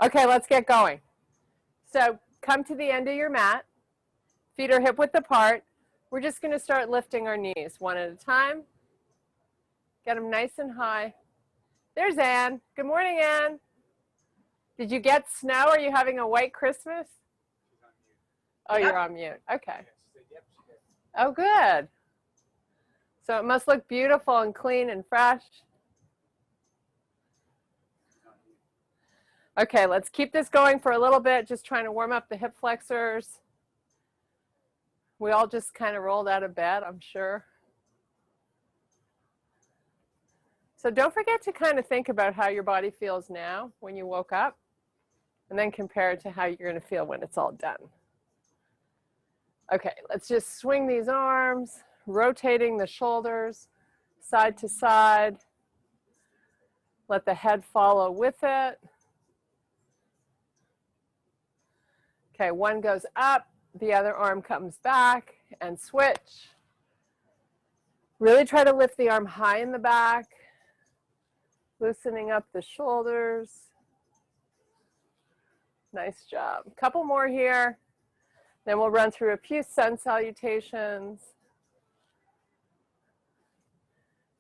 Okay, let's get going. So come to the end of your mat. Feet are hip width apart. We're just going to start lifting our knees one at a time. Get them nice and high. There's Anne. Good morning, Anne. Did you get snow? Are you having a white Christmas? Oh, yep. You're on mute. Okay. Oh, good. So it must look beautiful and clean and fresh. Okay, let's keep this going for a little bit, just trying to warm up the hip flexors. We all just kind of rolled out of bed, I'm sure. So don't forget to kind of think about how your body feels now when you woke up, and then compare it to how you're going to feel when it's all done. Okay, let's just swing these arms, rotating the shoulders side to side. Let the head follow with it. Okay, one goes up, the other arm comes back, and switch. Really try to lift the arm high in the back, loosening up the shoulders. Nice job. A couple more here. Then we'll run through a few sun salutations.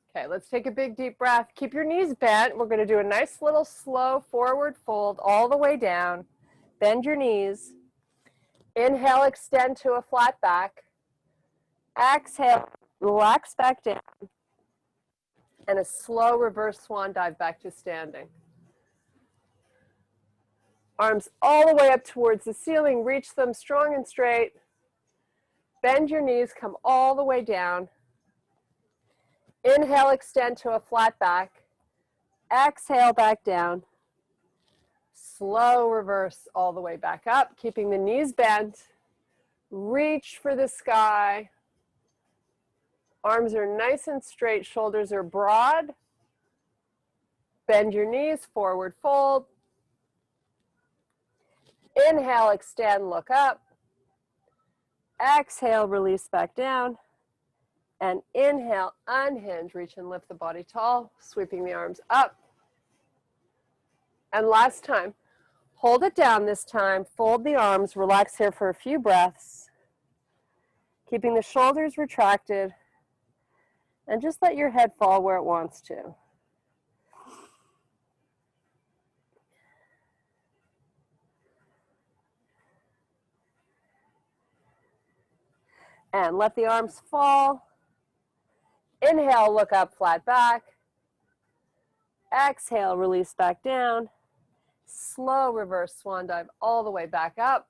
Okay, let's take a big deep breath. Keep your knees bent. We're going to do a nice little slow forward fold all the way down. Bend your knees. Inhale, extend to a flat back. Exhale, relax back down. And a slow reverse swan dive back to standing. Arms all the way up towards the ceiling. Reach them strong and straight. Bend your knees, come all the way down. Inhale, extend to a flat back. Exhale, back down. Slow reverse all the way back up, keeping the knees bent. Reach for the sky. Arms are nice and straight, shoulders are broad. Bend your knees, forward fold. Inhale, extend, look up. Exhale, release back down. And inhale, unhinge, reach and lift the body tall, sweeping the arms up. And last time, hold it down this time, fold the arms, relax here for a few breaths, keeping the shoulders retracted, and just let your head fall where it wants to. And let the arms fall. Inhale, look up, flat back. Exhale, release back down. Slow reverse swan dive all the way back up.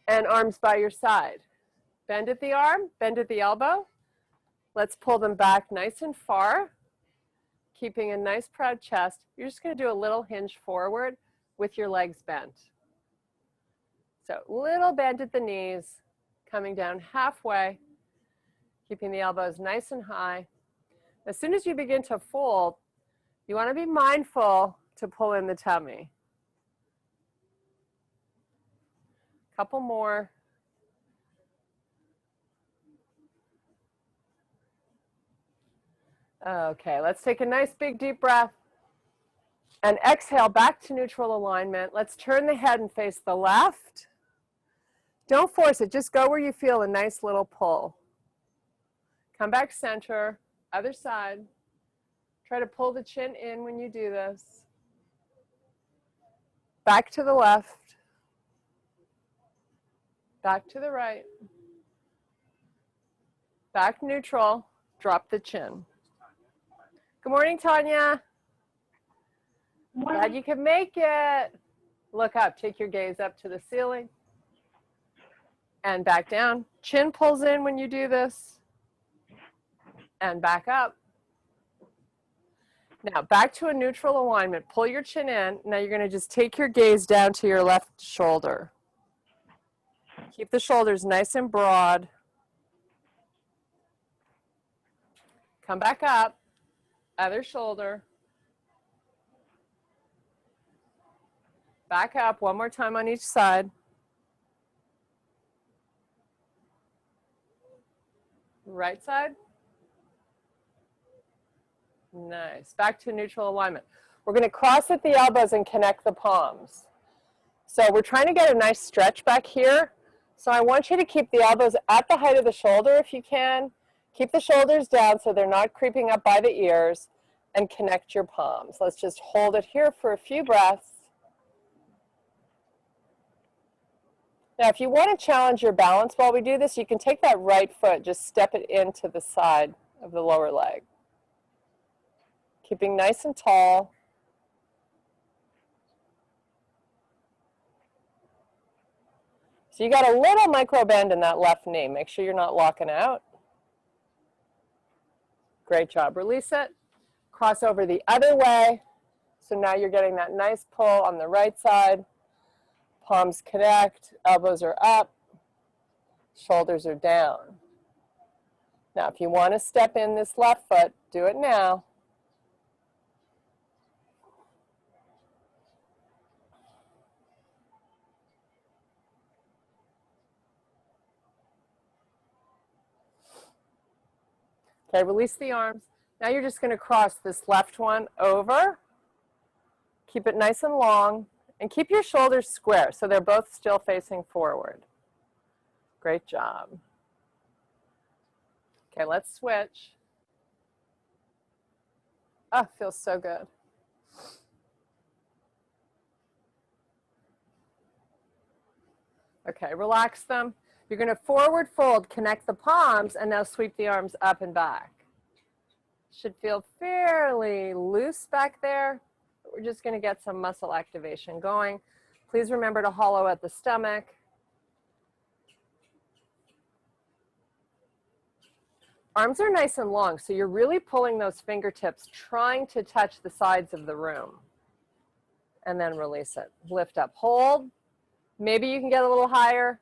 And arms by your side. Bend at the arm, bend at the elbow. Let's pull them back nice and far, keeping a nice proud chest. You're just going to do a little hinge forward with your legs bent. So little bend at the knees, coming down halfway, keeping the elbows nice and high. As soon as you begin to fold, you want to be mindful to pull in the tummy. Couple more. Okay, let's take a nice big deep breath and exhale back to neutral alignment. Let's turn the head and face the left. Don't force it, just go where you feel a nice little pull. Come back center, other side. Try to pull the chin in when you do this. Back to the left. Back to the right. Back neutral, drop the chin. Good morning, Tanya. Glad you could make it. Look up, take your gaze up to the ceiling. And back down. Chin pulls in when you do this. And back up. Now back to a neutral alignment. Pull your chin in. Now you're going to just take your gaze down to your left shoulder. Keep the shoulders nice and broad. Come back up. Other shoulder. Back up one more time on each side. Right side. Nice. Back to neutral alignment. We're going to cross at the elbows and connect the palms. So we're trying to get a nice stretch back here. So I want you to keep the elbows at the height of the shoulder if you can. Keep the shoulders down so they're not creeping up by the ears, and connect your palms. Let's just hold it here for a few breaths. Now, if you want to challenge your balance while we do this, you can take that right foot, just step it into the side of the lower leg. Keeping nice and tall. So you got a little micro bend in that left knee. Make sure you're not locking out. Great job. Release it. Cross over the other way. So now you're getting that nice pull on the right side. Palms connect, elbows are up, shoulders are down. Now, if you want to step in this left foot, do it now. Okay, release the arms. Now you're just going to cross this left one over. Keep it nice and long, and keep your shoulders square so they're both still facing forward. Great job. Okay, let's switch. Oh, feels so good. Okay, relax them. You're going to forward fold, connect the palms, and now sweep the arms up and back. Should feel fairly loose back there. We're just going to get some muscle activation going. Please remember to hollow out the stomach. Arms are nice and long, so you're really pulling those fingertips, trying to touch the sides of the room. And then release it. Lift up, hold. Maybe you can get a little higher.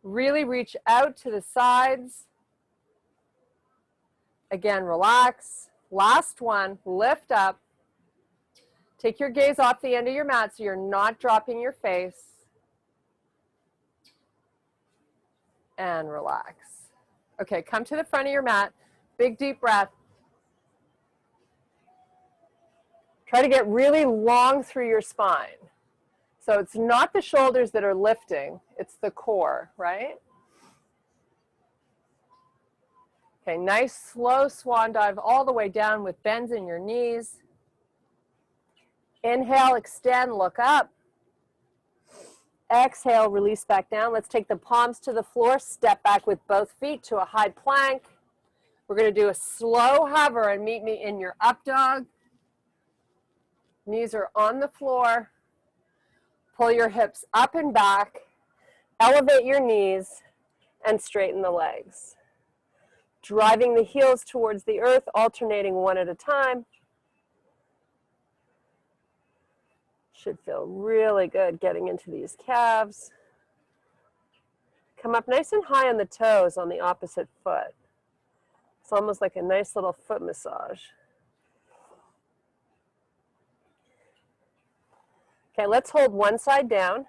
Really reach out to the sides. Again, relax. Last one, lift up. Take your gaze off the end of your mat so you're not dropping your face. And relax. Okay, come to the front of your mat. Big deep breath. Try to get really long through your spine. So it's not the shoulders that are lifting, it's the core, right? Okay, nice slow swan dive all the way down with bends in your knees. Inhale, extend, look up. Exhale, release back down. Let's take the palms to the floor, step back with both feet to a high plank. We're going to do a slow hover and meet me in your up dog. Knees are on the floor. Pull your hips up and back. Elevate your knees and straighten the legs. Driving the heels towards the earth, alternating one at a time. Should feel really good getting into these calves. Come up nice and high on the toes on the opposite foot. It's almost like a nice little foot massage. Okay, let's hold one side down.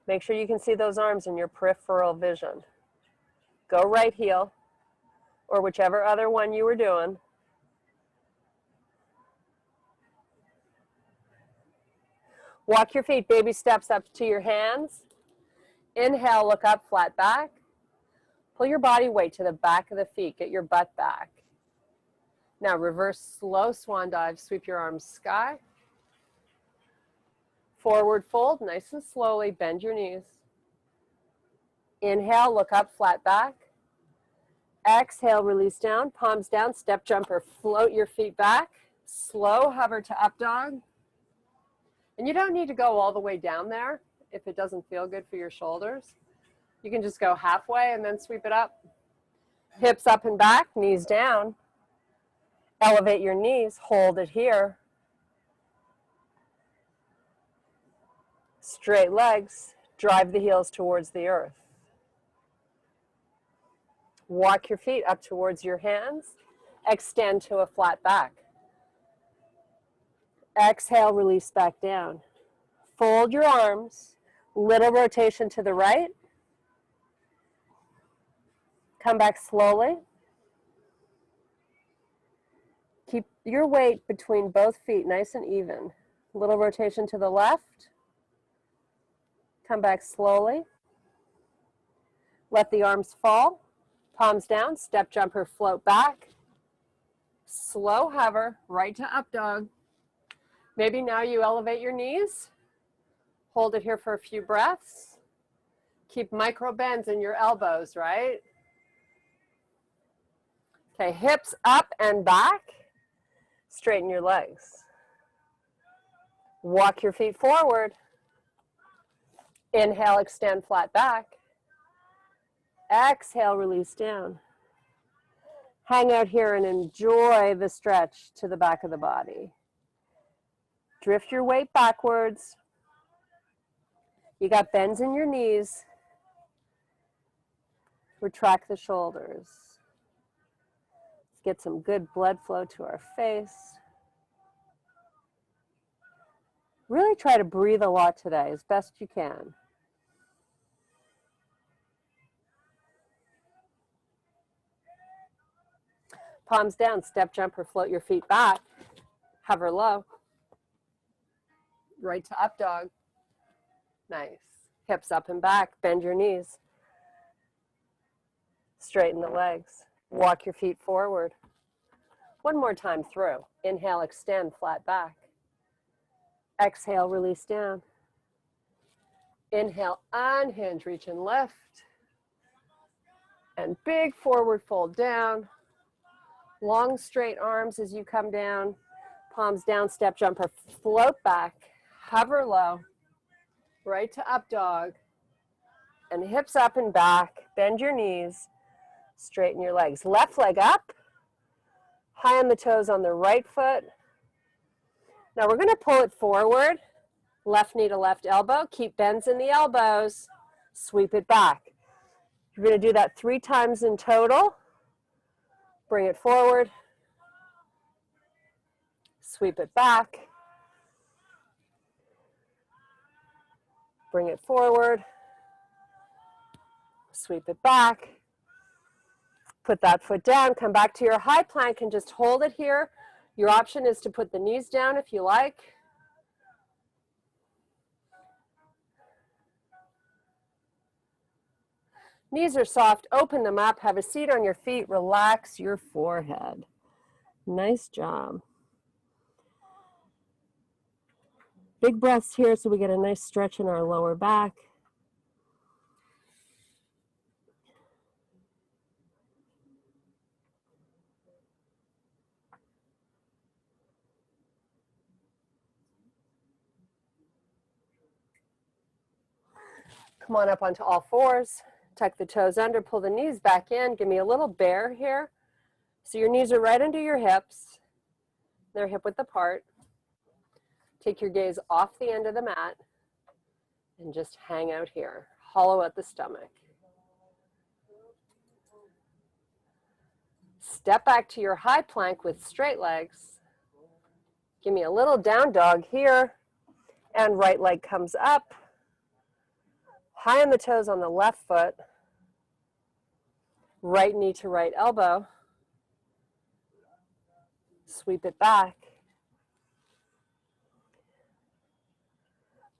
Make sure you can see those arms in your peripheral vision. Go right heel, or whichever other one you were doing. Walk your feet, baby steps up to your hands. Inhale, look up, flat back. Pull your body weight to the back of the feet, get your butt back. Now reverse slow swan dive, sweep your arms sky. Forward fold, nice and slowly, bend your knees. Inhale, look up, flat back. Exhale, release down, palms down, step jumper, float your feet back. Slow hover to up dog. And you don't need to go all the way down there if it doesn't feel good for your shoulders. You can just go halfway and then sweep it up. Hips up and back, knees down. Elevate your knees, hold it here. Straight legs, drive the heels towards the earth. Walk your feet up towards your hands. Extend to a flat back. Exhale, release back down. Fold your arms, little rotation to the right. Come back slowly. Keep your weight between both feet nice and even. A little rotation to the left. Come back slowly. Let the arms fall. Palms down, step jumper, float back. Slow hover, right to up dog. Maybe now you elevate your knees. Hold it here for a few breaths. Keep micro bends in your elbows, right? Okay, hips up and back. Straighten your legs. Walk your feet forward. Inhale, extend flat back. Exhale, release down. Hang out here and enjoy the stretch to the back of the body. Drift your weight backwards. You got bends in your knees. Retract the shoulders. Let's get some good blood flow to our face. Really try to breathe a lot today as best you can. Palms down, step jump or float your feet back. Hover low. Right to up dog. Nice. Hips up and back, bend your knees. Straighten the legs. Walk your feet forward. One more time through. Inhale, extend, flat back. Exhale, release down. Inhale, unhinge, reach and lift. And big forward fold down. Long straight arms as you come down. Palms down, step jumper, float back. Hover low. Right to up dog. And hips up and back. Bend your knees. Straighten your legs. Left leg up. High on the toes on the right foot. Now we're going to pull it forward. Left knee to left elbow. Keep bends in the elbows. Sweep it back. You're going to do that 3 times in total. Bring it forward. Sweep it back. Bring it forward. Sweep it back. Put that foot down. Come back to your high plank and just hold it here. Your option is to put the knees down if you like. Knees are soft, open them up, have a seat on your feet, relax your forehead. Nice job. Big breaths here so we get a nice stretch in our lower back. Come on up onto all fours. Tuck the toes under, pull the knees back in. Give me a little bear here. So your knees are right under your hips. They're hip width apart. Take your gaze off the end of the mat and just hang out here. Hollow out the stomach. Step back to your high plank with straight legs. Give me a little down dog here. And right leg comes up. High on the toes on the left foot. Right knee to right elbow. Sweep it back.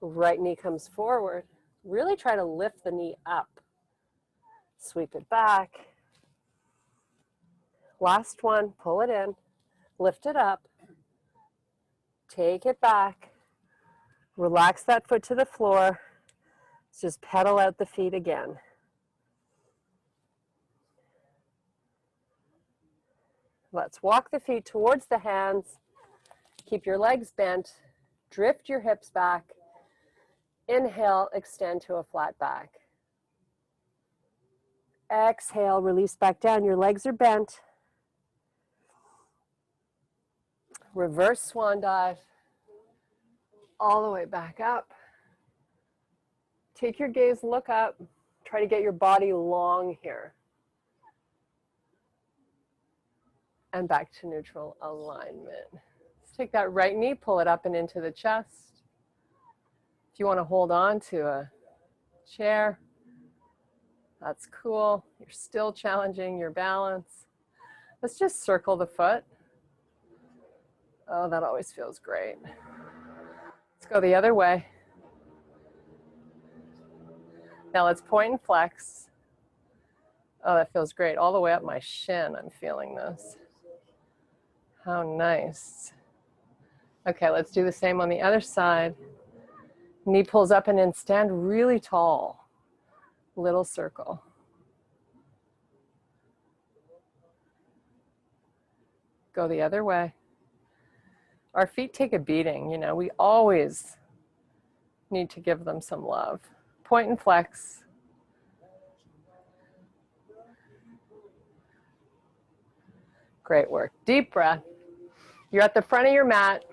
Right knee comes forward. Really try to lift the knee up. Sweep it back. Last one, pull it in. Lift it up. Take it back. Relax that foot to the floor. Just pedal out the feet again. Let's walk the feet towards the hands. Keep your legs bent. Drift your hips back. Inhale, extend to a flat back. Exhale, release back down. Your legs are bent. Reverse swan dive. All the way back up. Take your gaze, look up. Try to get your body long here. And back to neutral alignment. Let's take that right knee, pull it up and into the chest. If you want to hold on to a chair, That's cool. You're still challenging your balance. Let's just circle the foot. Oh, that always feels great. Let's go the other way. Now let's point and flex. Oh, that feels great. All the way up my shin, I'm feeling this. How nice. Okay, let's do the same on the other side. Knee pulls up and in, stand really tall. Little circle. Go the other way. Our feet take a beating, you know, we always need to give them some love. Point and flex. Great work. Deep breath. You're at the front of your mat.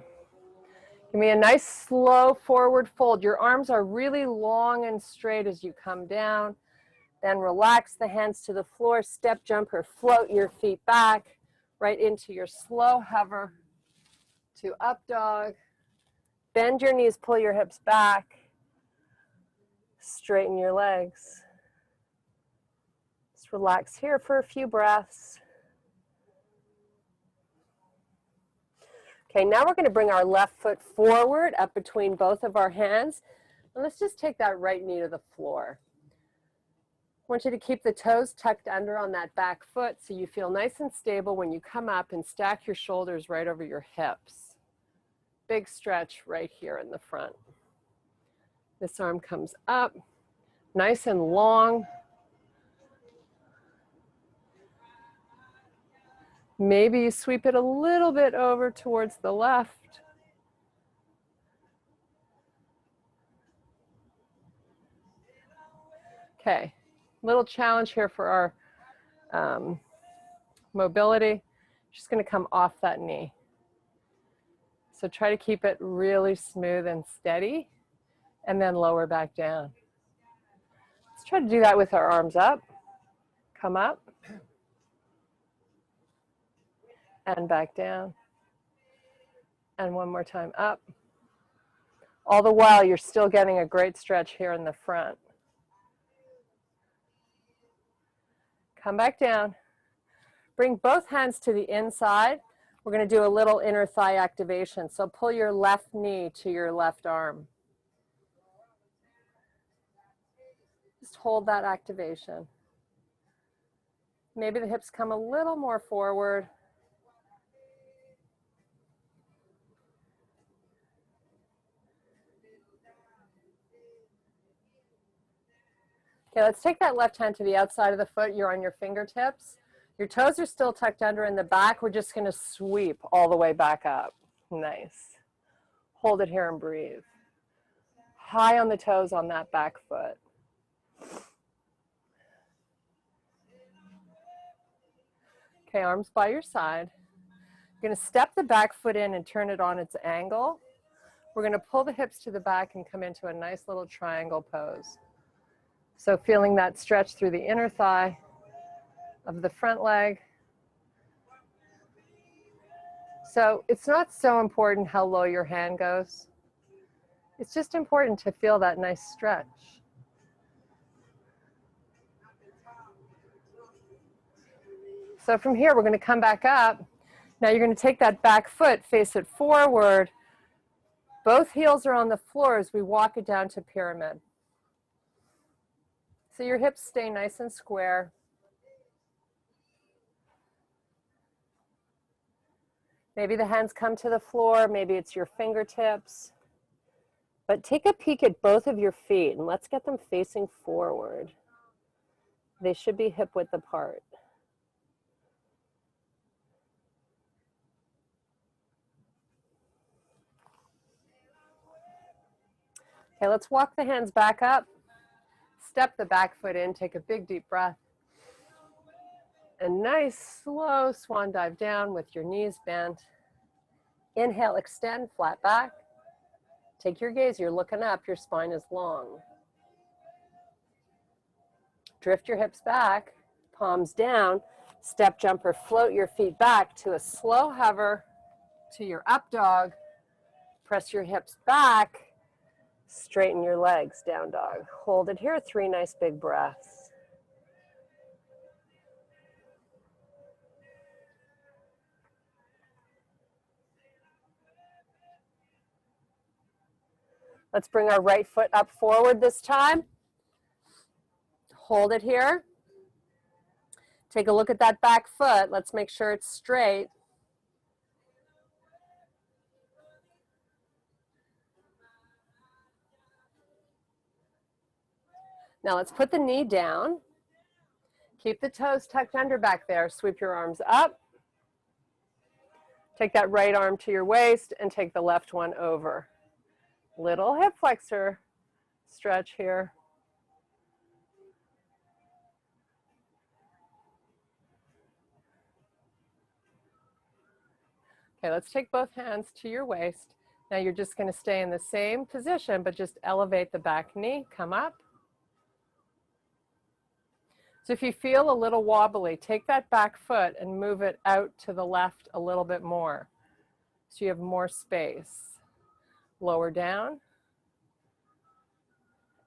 Give me a nice slow forward fold. Your arms are really long and straight as you come down. Then relax the hands to the floor, step jump or float your feet back right into your slow hover to up dog. Bend your knees, pull your hips back. Straighten your legs. Just relax here for a few breaths. Okay, now we're going to bring our left foot forward up between both of our hands. And let's just take that right knee to the floor. I want you to keep the toes tucked under on that back foot so you feel nice and stable when you come up, and stack your shoulders right over your hips. Big stretch right here in the front. This arm comes up, nice and long. Maybe you sweep it a little bit over towards the left. Okay, little challenge here for our mobility. Just going to come off that knee. So try to keep it really smooth and steady, and then lower back down. Let's try to do that with our arms up. Come up. And back down. And one more time up. All the while, you're still getting a great stretch here in the front. Come back down. Bring both hands to the inside. We're going to do a little inner thigh activation. So pull your left knee to your left arm. Just hold that activation. Maybe the hips come a little more forward. Okay, let's take that left hand to the outside of the foot. You're on your fingertips. Your toes are still tucked under in the back. We're just going to sweep all the way back up. Nice. Hold it here and breathe. High on the toes on that back foot. Okay, arms by your side. You're going to step the back foot in and turn it on its angle. We're going to pull the hips to the back and come into a nice little triangle pose. So feeling that stretch through the inner thigh of the front leg. So it's not so important how low your hand goes. It's just important to feel that nice stretch. So from here, we're going to come back up. Now you're going to take that back foot, face it forward. Both heels are on the floor as we walk it down to pyramid. So your hips stay nice and square. Maybe the hands come to the floor, maybe it's your fingertips. But take a peek at both of your feet and let's get them facing forward. They should be hip width apart. Okay, let's walk the hands back up. Step the back foot in, take a big deep breath. A nice slow swan dive down with your knees bent. Inhale, extend, flat back. Take your gaze, you're looking up, your spine is long. Drift your hips back, palms down, step jump or float your feet back to a slow hover to your up dog. Press your hips back, straighten your legs, down dog. Hold it here, 3 nice big breaths. Let's bring our right foot up forward this time. Hold it here. Take a look at that back foot. Let's make sure it's straight. Now let's put the knee down. Keep the toes tucked under back there. Sweep your arms up. Take that right arm to your waist and take the left one over. Little hip flexor stretch here. Okay, let's take both hands to your waist. Now you're just going to stay in the same position, but just elevate the back knee, come up. So if you feel a little wobbly, take that back foot and move it out to the left a little bit more, so you have more space. Lower down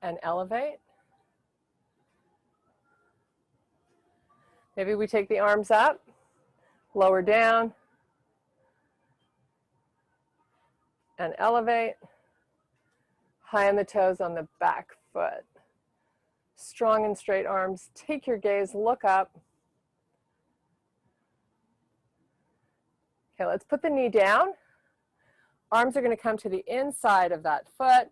and elevate. Maybe we take the arms up, lower down, and elevate. High on the toes on the back foot. Strong and straight arms. Take your gaze, look up. Okay, let's put the knee down. Arms are going to come to the inside of that foot,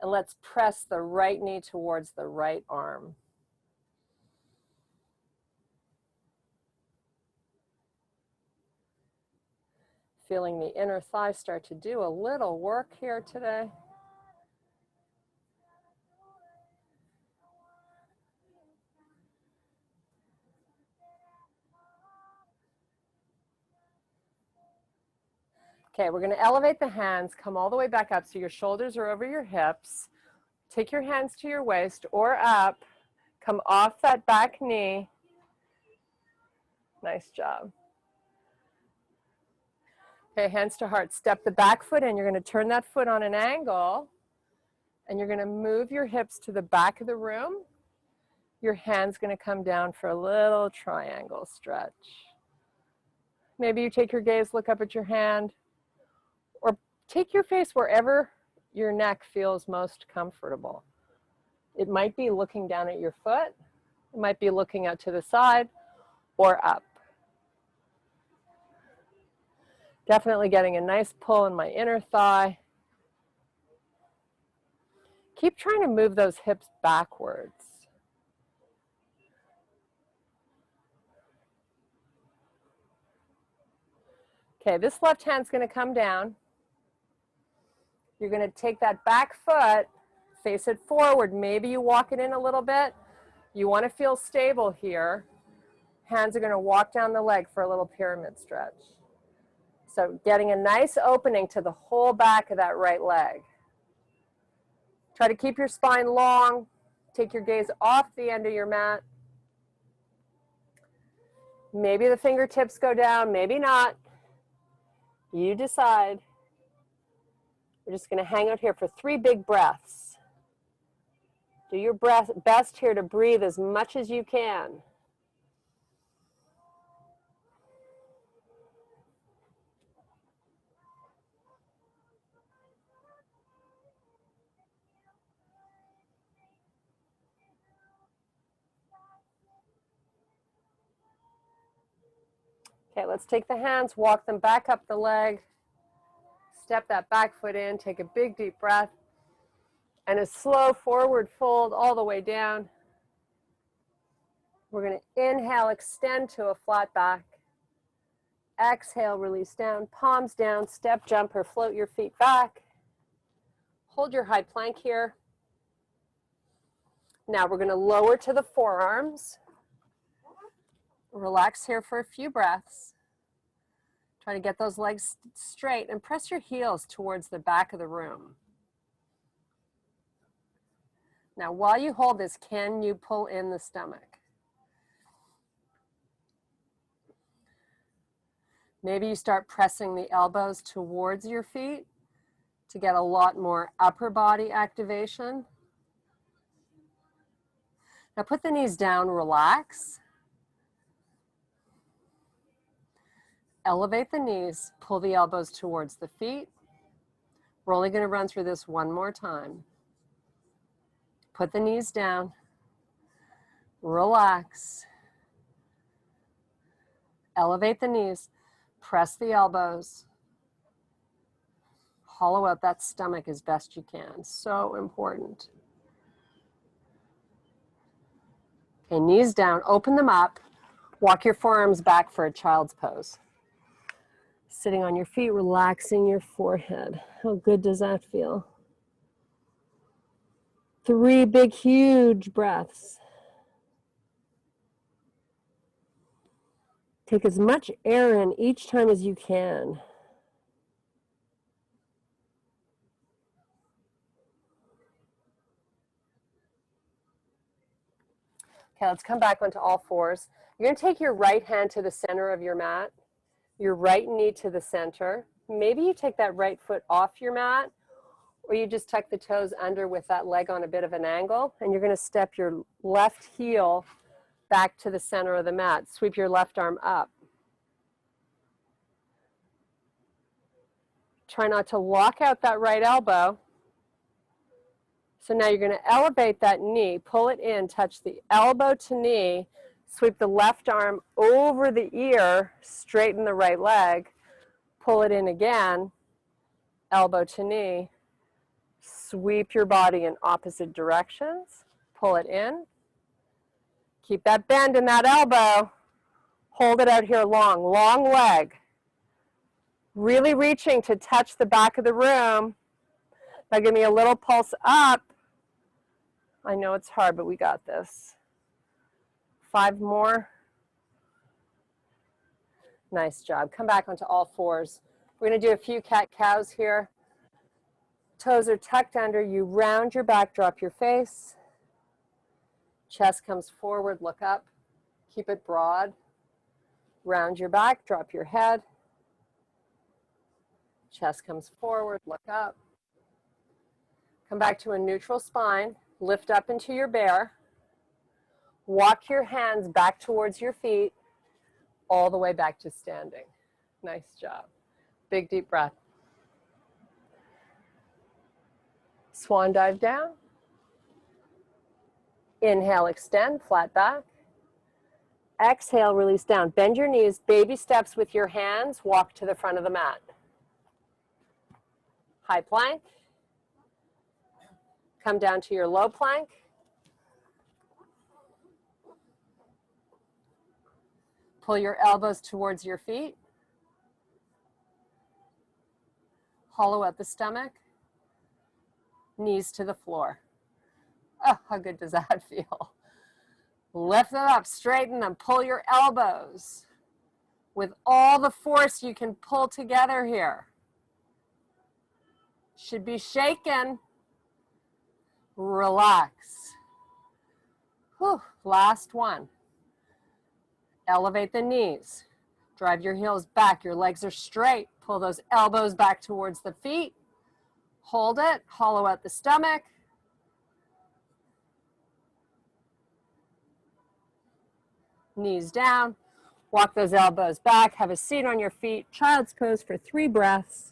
and let's press the right knee towards the right arm. Feeling the inner thigh start to do a little work here today. Okay, we're going to elevate the hands, come all the way back up so your shoulders are over your hips. Take your hands to your waist or up. Come off that back knee. Nice job. Okay, hands to heart. Step the back foot in. You're going to turn that foot on an angle, and you're going to move your hips to the back of the room. Your hand's going to come down for a little triangle stretch. Maybe you take your gaze, look up at your hand, or take your face wherever your neck feels most comfortable. It might be looking down at your foot. It might be looking out to the side or up. Definitely getting a nice pull in my inner thigh. Keep trying to move those hips backwards. Okay, this left hand's going to come down. You're going to take that back foot, face it forward. Maybe you walk it in a little bit. You want to feel stable here. Hands are going to walk down the leg for a little pyramid stretch. So getting a nice opening to the whole back of that right leg. Try to keep your spine long. Take your gaze off the end of your mat. Maybe the fingertips go down, maybe not. You decide. We're just going to hang out here for 3 big breaths. Do your best here to breathe as much as you can. Okay, let's take the hands, walk them back up the leg. Step that back foot in, take a big deep breath. And a slow forward fold all the way down. We're going to inhale, extend to a flat back. Exhale, release down, palms down, step, jump, or float your feet back. Hold your high plank here. Now we're going to lower to the forearms. Relax here for a few breaths. Try to get those legs straight and press your heels towards the back of the room. Now, while you hold this, can you pull in the stomach? Maybe you start pressing the elbows towards your feet to get a lot more upper body activation. Now put the knees down, relax. Elevate the knees, pull the elbows towards the feet. We're only going to run through this one more time. Put the knees down. Relax. Elevate the knees. Press the elbows. Hollow out that stomach as best you can. So important. Okay, knees down. Open them up. Walk your forearms back for a child's pose. Sitting on your feet, relaxing your forehead. How good does that feel? 3 big, huge breaths. Take as much air in each time as you can. Okay, let's come back onto all fours. You're going to take your right hand to the center of your mat, your right knee to the center. Maybe you take that right foot off your mat, or you just tuck the toes under with that leg on a bit of an angle, and you're going to step your left heel back to the center of the mat. Sweep your left arm up. Try not to lock out that right elbow. So now you're going to elevate that knee, pull it in, touch the elbow to knee, sweep the left arm over the ear, straighten the right leg, pull it in again, elbow to knee, sweep your body in opposite directions, pull it in, keep that bend in that elbow, hold it out here long, long leg, really reaching to touch the back of the room. Now give me a little pulse up. I know it's hard, but we got this. 5 more. Nice job. Come back onto all fours. We're going to do a few cat-cows here. Toes are tucked under. You round your back, drop your face. Chest comes forward, look up. Keep it broad. Round your back, drop your head. Chest comes forward, look up. Come back to a neutral spine. Lift up into your bear. Walk your hands back towards your feet, all the way back to standing. Nice job. Big deep breath. Swan dive down. Inhale, extend, flat back. Exhale, release down. Bend your knees, baby steps with your hands, walk to the front of the mat. High plank. Come down to your low plank. Pull your elbows towards your feet. Hollow out the stomach. Knees to the floor. Oh, how good does that feel? Lift them up, straighten them, pull your elbows with all the force you can pull together here. Should be shaken. Relax. Whew. Last one. Elevate the knees. Drive your heels back. Your legs are straight. Pull those elbows back towards the feet. Hold it. Hollow out the stomach. Knees down. Walk those elbows back. Have a seat on your feet. Child's pose for 3 breaths.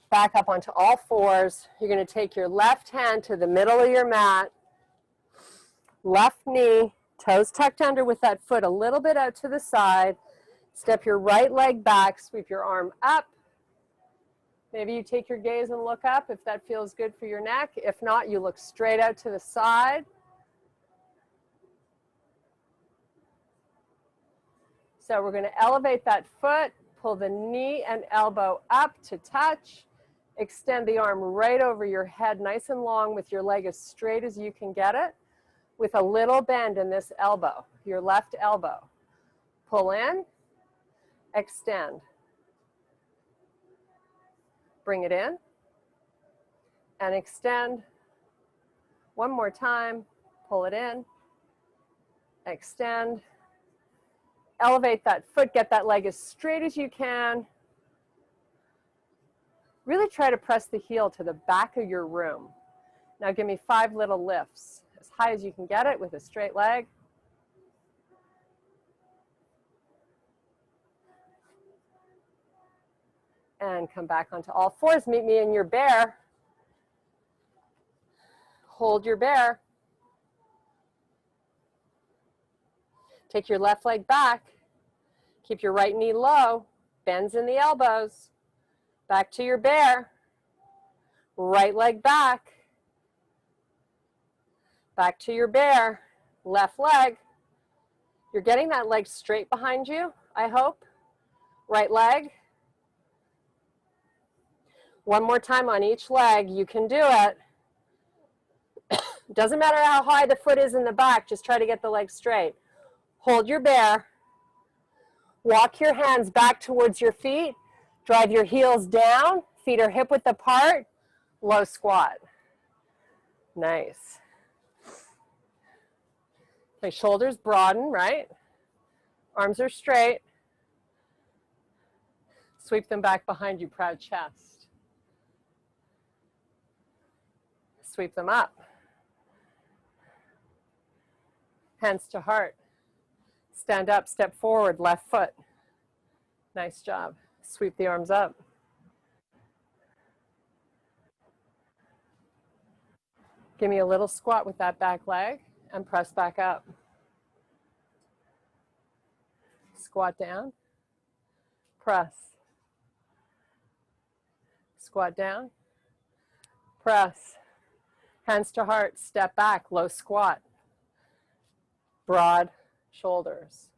Back up onto all fours. You're going to take your left hand to the middle of your mat. Left knee, toes tucked under with that foot a little bit out to the side. Step your right leg back, sweep your arm up. Maybe you take your gaze and look up if that feels good for your neck. If not, you look straight out to the side. So we're going to elevate that foot, pull the knee and elbow up to touch. Extend the arm right over your head, nice and long with your leg as straight as you can get it, with a little bend in this elbow, your left elbow. Pull in, extend. Bring it in, and extend. One more time, pull it in, extend. Elevate that foot, get that leg as straight as you can. Really try to press the heel to the back of your room. Now give me 5 little lifts, as high as you can get it with a straight leg. And come back onto all fours. Meet me in your bear. Hold your bear. Take your left leg back. Keep your right knee low. Bends in the elbows. Back to your bear. Right leg back. Back to your bear. Left leg. You're getting that leg straight behind you, I hope. Right leg. One more time on each leg. You can do it. Doesn't matter how high the foot is in the back, just try to get the leg straight. Hold your bear. Walk your hands back towards your feet. Drive your heels down. Feet are hip width apart. Low squat. Nice. Okay, shoulders broaden, right? Arms are straight. Sweep them back behind you, proud chest. Sweep them up. Hands to heart. Stand up, step forward, left foot. Nice job. Sweep the arms up. Give me a little squat with that back leg and press back up. Squat down. Press. Squat down. Press. Hands to heart, step back, low squat. Broad shoulders.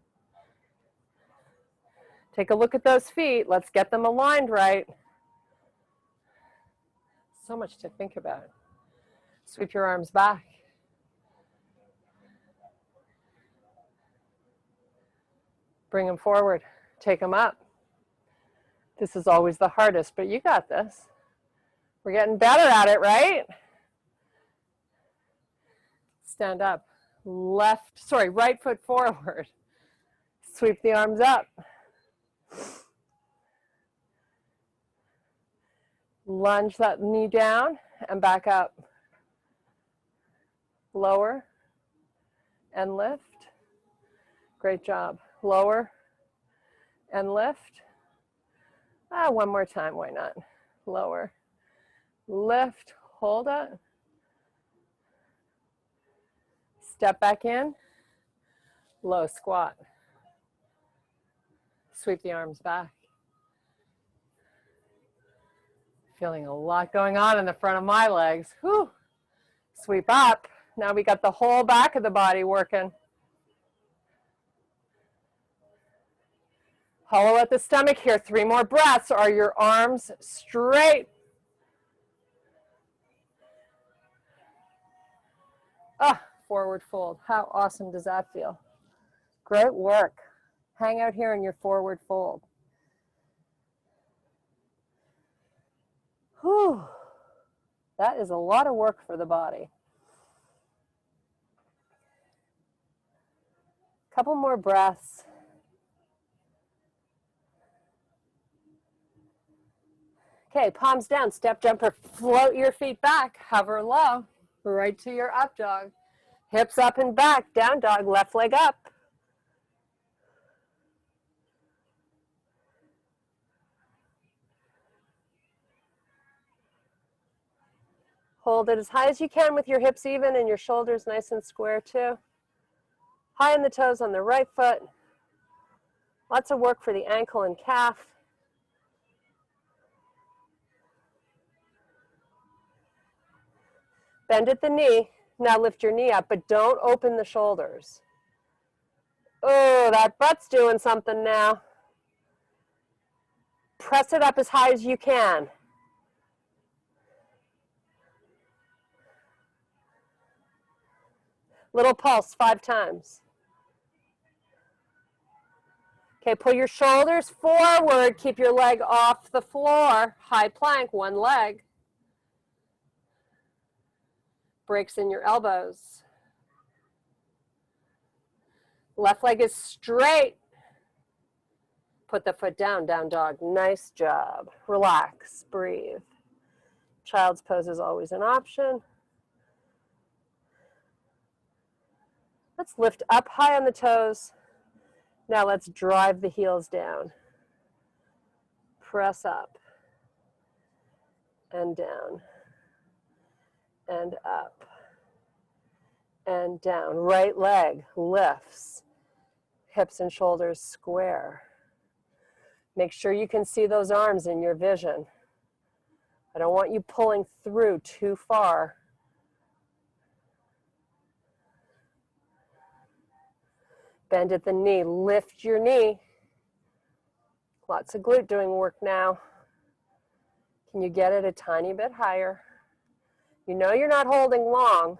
Take a look at those feet. Let's get them aligned right. So much to think about. Sweep your arms back. Bring them forward. Take them up. This is always the hardest, but you got this. We're getting better at it, right? Stand up. Right foot forward. Sweep the arms up. Lunge that knee down and back up. Lower and lift. Great job. Lower and lift. One more time, why not? Lower, lift, hold it. Step back in, low squat. Sweep the arms back. Feeling a lot going on in the front of my legs. Whew. Sweep up. Now we got the whole back of the body working. Hollow at the stomach here. 3 more breaths. Are your arms straight? Forward fold. How awesome does that feel? Great work. Hang out here in your forward fold. Whew. That is a lot of work for the body. Couple more breaths. Okay, palms down, step jumper, float your feet back, hover low, right to your up dog. Hips up and back, down dog, left leg up. Hold it as high as you can with your hips even and your shoulders nice and square too. High in the toes on the right foot. Lots of work for the ankle and calf. Bend at the knee. Now lift your knee up, but don't open the shoulders. Oh, that butt's doing something now. Press it up as high as you can. Little pulse 5 times. Okay, pull your shoulders forward. Keep your leg off the floor. High plank, one leg. Breaks in your elbows. Left leg is straight. Put the foot down, down dog. Nice job. Relax, breathe. Child's pose is always an option. Let's lift up high on the toes. Now let's drive the heels down. Press up and down and up and down. Right leg lifts, hips and shoulders square. Make sure you can see those arms in your vision. I don't want you pulling through too far. Bend at the knee, lift your knee. Lots of glute doing work now. Can you get it a tiny bit higher? You know you're not holding long.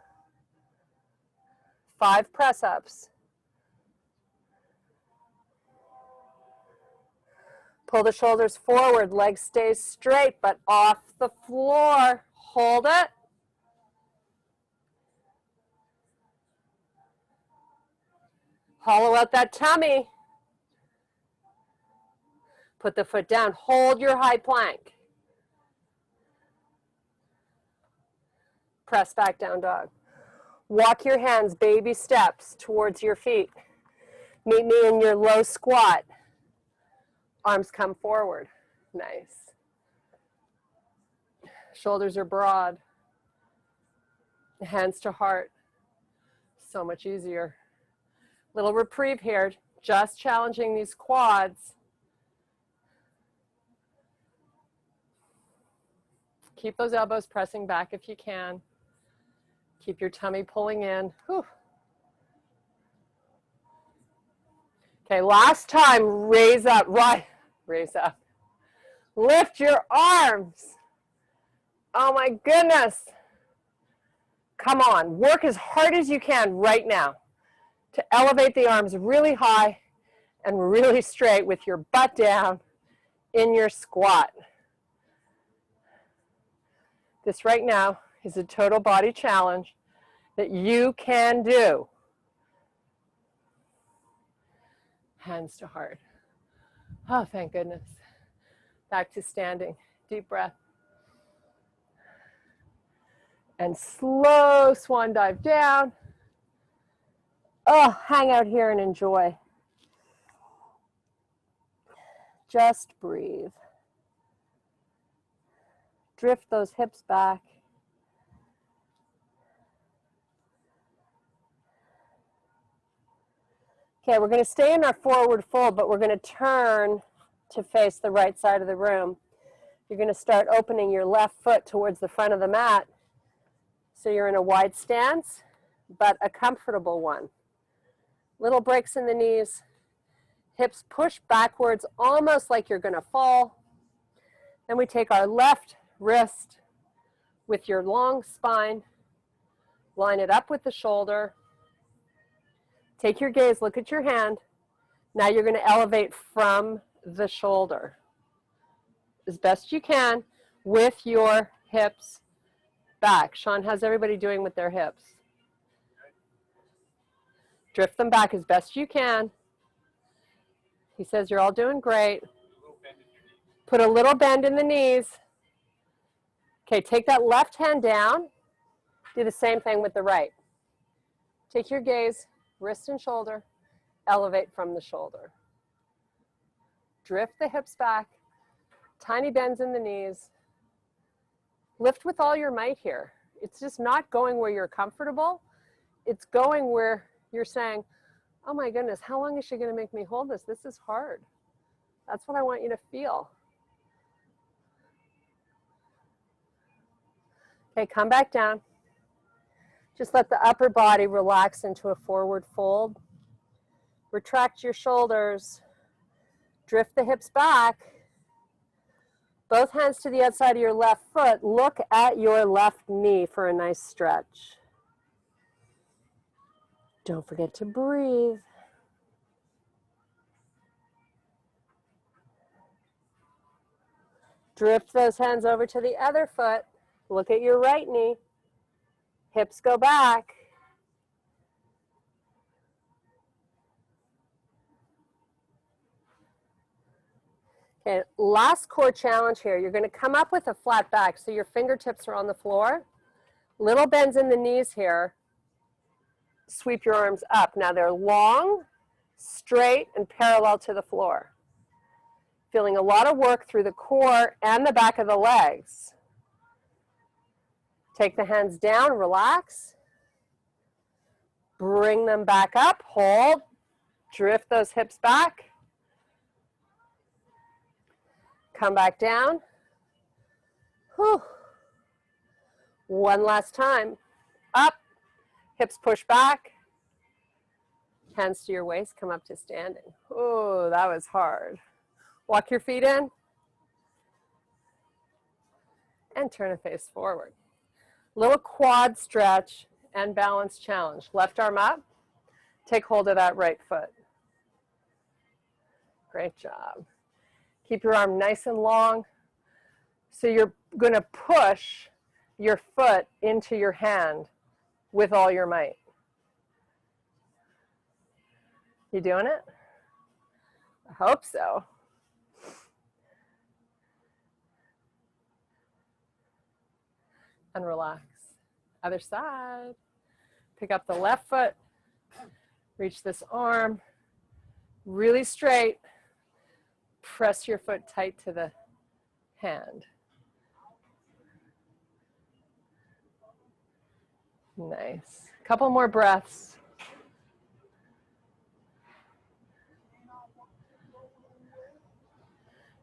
5 press-ups. Pull the shoulders forward, legs stay straight, but off the floor. Hold it. Hollow out that tummy. Put the foot down. Hold your high plank. Press back down dog. Walk your hands baby steps towards your feet. Meet me in your low squat. Arms come forward. Nice. Shoulders are broad. Hands to heart. So much easier. Little reprieve here. Just challenging these quads. Keep those elbows pressing back if you can. Keep your tummy pulling in. Whew. Okay, last time, raise up, right, raise up. Lift your arms. Oh my goodness. Come on, work as hard as you can right now to elevate the arms really high and really straight with your butt down in your squat. This right now is a total body challenge that you can do. Hands to heart. Oh, thank goodness. Back to standing. Deep breath. And slow swan dive down. Oh, hang out here and enjoy. Just breathe. Drift those hips back. Okay, we're going to stay in our forward fold, but we're going to turn to face the right side of the room. You're going to start opening your left foot towards the front of the mat. So you're in a wide stance, but a comfortable one. Little breaks in the knees. Hips push backwards, almost like you're going to fall. Then we take our left wrist with your long spine, line it up with the shoulder. Take your gaze, look at your hand. Now you're going to elevate from the shoulder as best you can with your hips back. Sean, how's everybody doing with their hips? Drift them back as best you can. He says you're all doing great. Put a little bend in the knees. Okay, take that left hand down. Do the same thing with the right. Take your gaze, wrist and shoulder, elevate from the shoulder. Drift the hips back, tiny bends in the knees. Lift with all your might here. It's just not going where you're comfortable. It's going where you're saying, oh my goodness, how long is she going to make me hold this? This is hard. That's what I want you to feel. Okay, come back down. Just let the upper body relax into a forward fold. Retract your shoulders. Drift the hips back. Both hands to the outside of your left foot. Look at your left knee for a nice stretch. Don't forget to breathe. Drift those hands over to the other foot. Look at your right knee. Hips go back. Okay, last core challenge here. You're going to come up with a flat back so your fingertips are on the floor. Little bends in the knees here. sweep your arms up. Now they're long, straight, and parallel to the floor. Feeling a lot of work through the core and the back of the legs. Take the hands down, relax. Bring them back up, hold. Drift those hips back. Come back down. Whew. One last time. Up, hips push back. Hands to your waist, come up to standing. Oh, that was hard. Walk your feet in. And turn a face forward. Little quad stretch and balance challenge. Left arm up. Take hold of that right foot. Great job. Keep your arm nice and long. So you're going to push your foot into your hand with all your might. You doing it? I hope so. And relax. Other side. Pick up the left foot. Reach this arm. Really straight. Press your foot tight to the hand. Nice. Couple more breaths.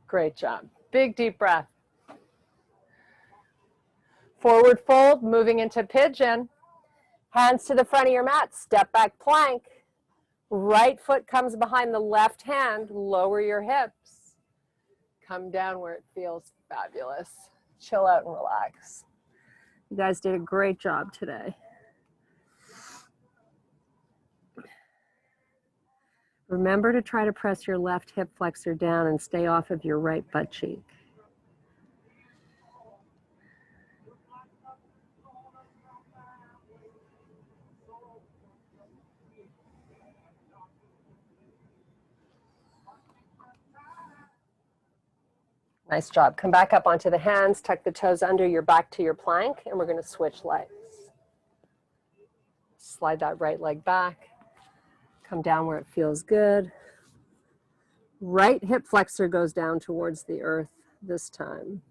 Great job. Big deep breath. Forward fold, moving into pigeon. Hands to the front of your mat, step back plank. Right foot comes behind the left hand, lower your hips. Come down where it feels fabulous. Chill out and relax. You guys did a great job today. Remember to try to press your left hip flexor down and stay off of your right butt cheek. Nice job. Come back up onto the hands, tuck the toes under your back to your plank, and we're going to switch legs. Slide that right leg back. Come down where it feels good. Right hip flexor goes down towards the earth this time.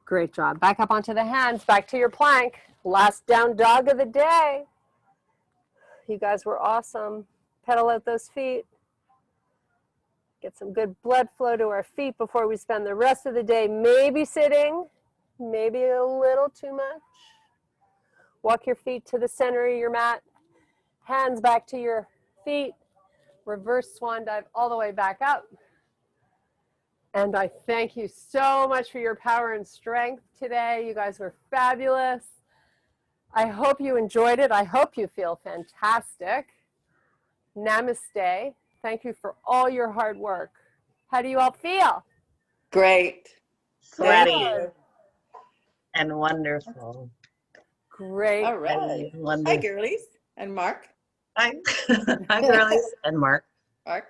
Great job. Back up onto the hands, back to your plank. Last down dog of the day. You guys were awesome. Pedal out those feet. Get some good blood flow to our feet before we spend the rest of the day maybe sitting, maybe a little too much. Walk your feet to the center of your mat. Hands back to your feet. Reverse swan dive all the way back up. And I thank you so much for your power and strength today. You guys were fabulous. I hope you enjoyed it. I hope you feel fantastic. Namaste. Thank you for all your hard work. How do you all feel? Great. Sweaty and wonderful. Great. All right. Hi, girlies. And Mark. Hi. Hi, girlies. And Mark. Mark.